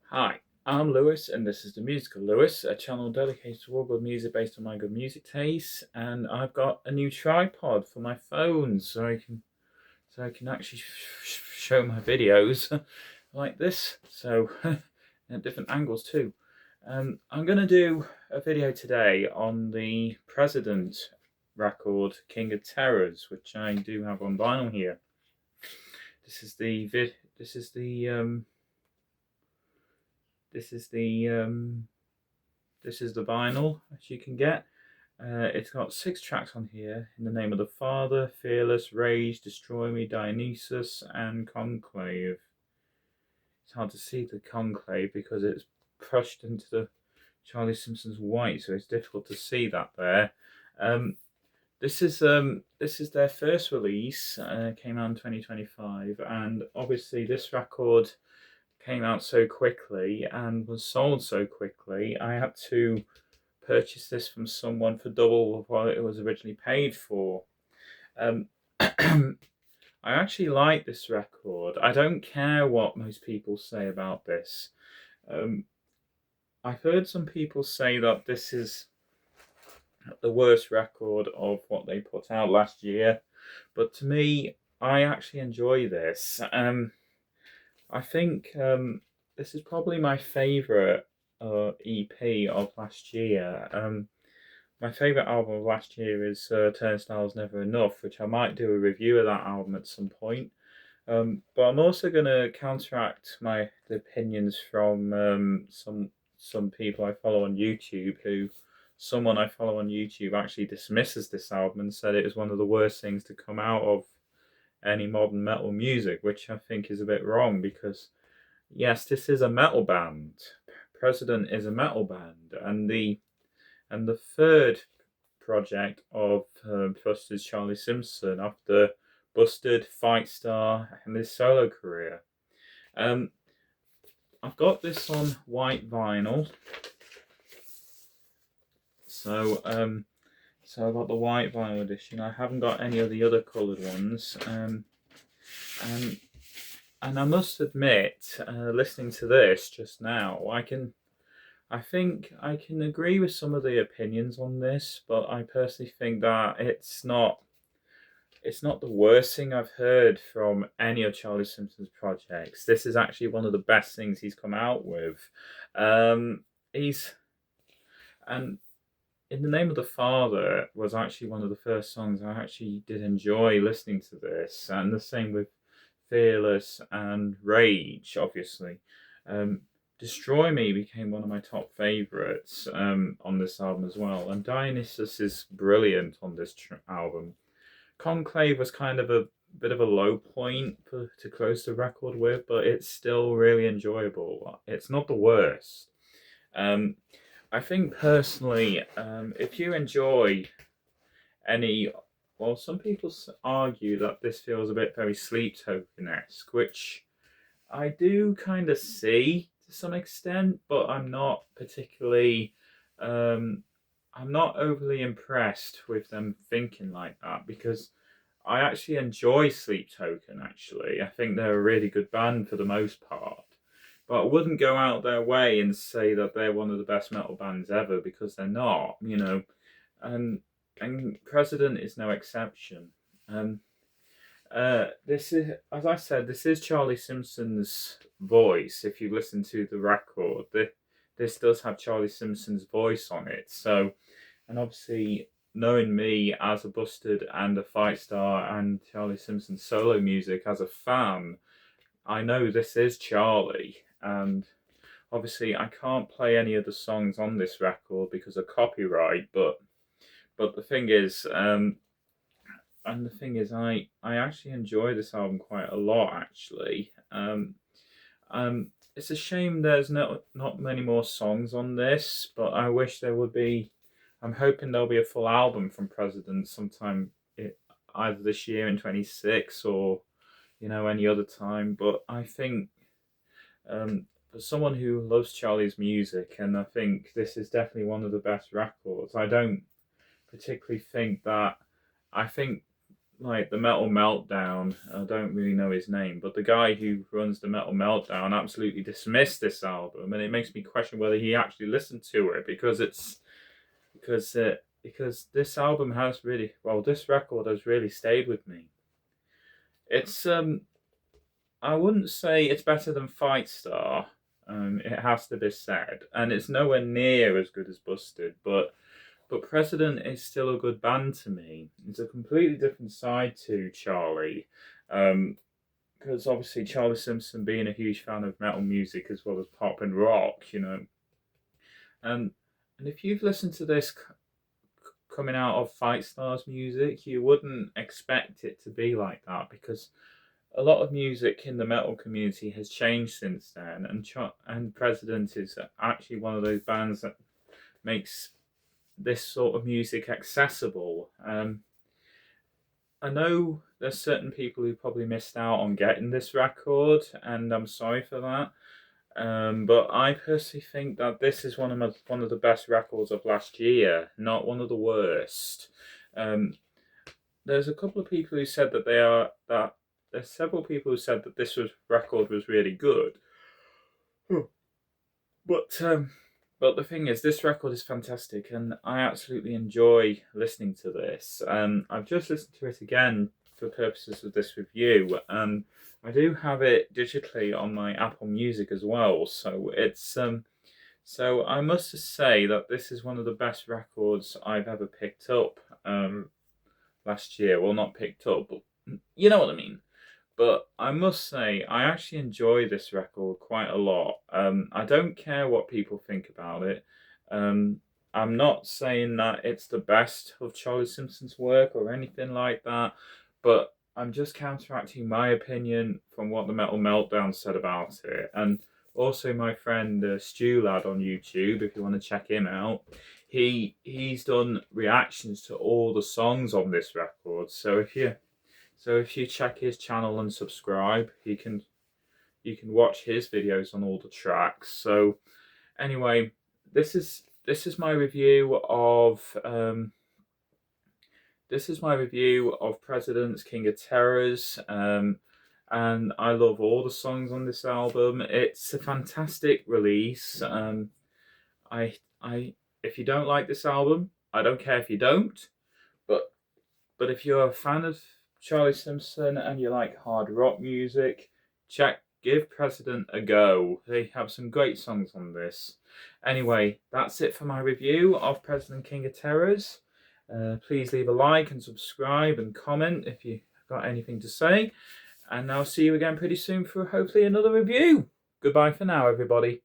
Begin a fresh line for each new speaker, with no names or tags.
Hi, I'm Lewis, and this is the Musical Lewis, a channel dedicated to all good music based on my good music tastes. And I've got a new tripod for my phone, so I can actually show my videos like this. So at different angles too. I'm gonna do a video today on the President record King of Terrors, which I do have on vinyl here. This is the vid. This is the This is the vinyl, as you can get. It's got 6 tracks on here: In the Name of the Father, Fearless, Rage, Destroy Me, Dionysus, and Conclave. It's hard to see the Conclave because it's crushed into the Charlie Simpson's white, so it's difficult to see that there. Um, this is their first release. Came out in 2025, and obviously this record came out so quickly and was sold so quickly. I had to purchase this from someone for double of what it was originally paid for. Um, I actually like this record. I don't care what most people say about this. Um, I've heard some people say that this is the worst record of what they put out last year, but to me, I actually enjoy this. I think this is probably my favourite EP of last year. My favourite album of last year is Turnstile's Never Enough, which I might do a review of that album at some point. But I'm also going to counteract the opinions from some people I follow on YouTube who someone I follow on YouTube actually dismisses this album and said it is one of the worst things to come out of any modern metal music, which I think is a bit wrong because yes, this is a metal band. President is a metal band, and the third project of Buster's Charlie Simpson after Busted, Fight Star, and his solo career. Um, I've got this on white vinyl, so I've got the white vinyl edition. I haven't got any of the other coloured ones, and I must admit, listening to this just now, I think I can agree with some of the opinions on this, but I personally think that it's not the worst thing I've heard from any of Charlie Simpson's projects. This is actually one of the best things he's come out with. He's and In the Name of the Father was actually one of the first songs I actually did enjoy listening to this, and the same with Fearless and Rage, obviously. Um, Destroy Me became one of my top favourites on this album as well, and Dionysus is brilliant on this album. Conclave was kind of a bit of a low point to close the record with, but it's still really enjoyable. It's not the worst. Um, I think personally, if you enjoy any, well, some people argue that this feels a bit very Sleep Token-esque, which I do kind of see to some extent, but um, I'm not overly impressed with them thinking like that because I actually enjoy Sleep Token. Actually, I think they're a really good band for the most part, but I wouldn't go out their way and say that they're one of the best metal bands ever because they're not. And and President is no exception. Um, this is, as I said, this is Charlie Simpson's voice. If you listen to the record, this does have Charlie Simpson's voice on it. So, and obviously, knowing me as a Busted and a Fight Star and Charlie Simpson's solo music as a fan, I know this is Charlie. And obviously, I can't play any of the songs on this record because of copyright. But the thing is, I actually enjoy this album quite a lot. Actually, it's a shame there's not many more songs on this, but I wish there would be. I'm hoping there'll be a full album from President sometime, either this year in 26 or any other time. But I think for someone who loves Charlie's music, and I think this is definitely one of the best records. I don't particularly think that. I think like the Metal Meltdown. I don't really know his name, but the guy who runs the Metal Meltdown absolutely dismissed this album, and it makes me question whether he actually listened to it, because this album has really, well, this record has really stayed with me. It's I wouldn't say it's better than Fight Star. It has to be said, and it's nowhere near as good as Busted, but President is still a good band to me. It's a completely different side to Charlie, because obviously Charlie Simpson being a huge fan of metal music as well as pop and rock, and and if you've listened to this coming out of Fight Star's music, you wouldn't expect it to be like that, because a lot of music in the metal community has changed since then, and President is actually one of those bands that makes this sort of music accessible. I know there's certain people who probably missed out on getting this record, and I'm sorry for that. But I personally think that this is one of the best records of last year, not one of the worst. Um, there's a couple of people who said that there's several people who said that record was really good. But but the thing is, this record is fantastic, and I absolutely enjoy listening to this. I've just listened to it again for purposes of this review. I do have it digitally on my Apple Music as well, so so I must just say that this is one of the best records I've ever picked up last year. Well, not picked up, but you know what I mean. But I must say, I actually enjoy this record quite a lot. I don't care what people think about it. Um, I'm not saying that it's the best of Charlie Simpson's work or anything like that, but I'm just counteracting my opinion from what the Metal Meltdown said about it. And also my friend Stu Lad on YouTube, if you want to check him out, he's done reactions to all the songs on this record. So if you check his channel and subscribe, you can watch his videos on all the tracks. So anyway, this is my review of President's King of Terrors. And I love all the songs on this album. It's a fantastic release. I if you don't like this album, I don't care if you don't, but if you're a fan of Charlie Simpson and you like hard rock music, give President a go. They have some great songs on this. Anyway, that's it for my review of President King of Terrors. Please leave a like and subscribe and comment if you've got anything to say. And I'll see you again pretty soon for hopefully another review. Goodbye for now, everybody.